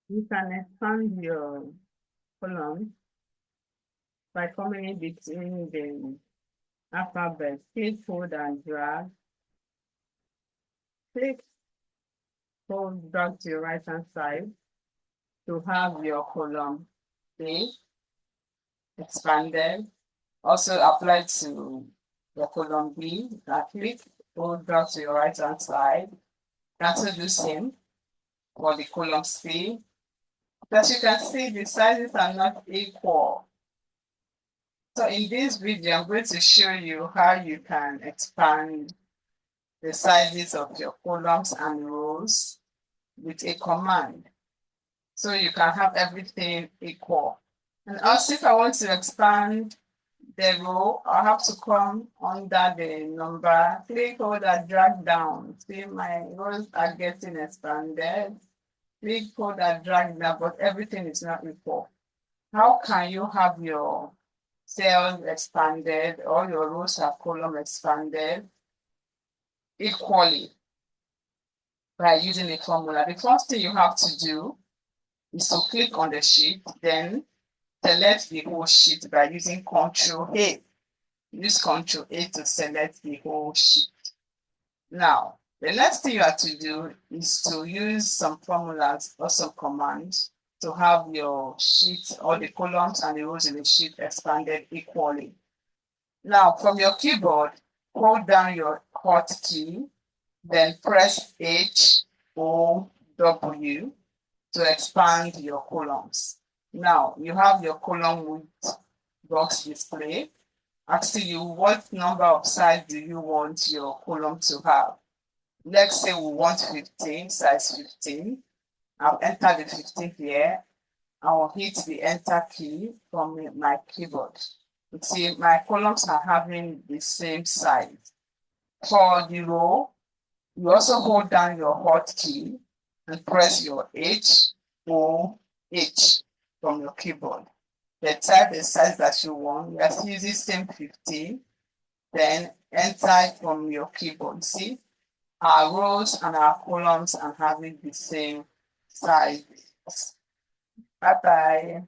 You can expand your column by coming in between the alphabet. Click, hold, and drag. Click, hold, drag to your right hand side to have your column A expanded. Also apply to your column B. You can click, hold, drag to your right hand side. Also do same for the column C. As you can see, the sizes are not equal. So in this video, I'm going to show you how you can expand the sizes of your columns and rows with a command. So you can have everything equal. And also, if I want to expand the row, I have to come under the number, click, hold, and drag down. See, my rows are getting expanded. Click, hold, and drag down, but everything is not equal. How can you have your cells expanded or your rows or column expanded equally by using a formula? The first thing you have to do is to click on the sheet, then select the whole sheet by using Ctrl A. Use Ctrl A to select the whole sheet. Now, the next thing you have to do is to use some formulas or some commands to have your sheet or the columns and the rows in the sheet expanded equally. Now, from your keyboard, hold down your hotkey, then press H-O-W to expand your columns. Now, you have your column width box display asking you what number of size do you want your column to have. Let's say we want 15, size 15. I'll enter the 15 here. I will hit the enter key from my keyboard. You see, my columns are having the same size. For the row, you also hold down your hotkey and press your H-O-H from your keyboard. Then type the size that you want. We are using same 15. Then enter from your keyboard. See, our rows and our columns are having the same size. Bye-bye.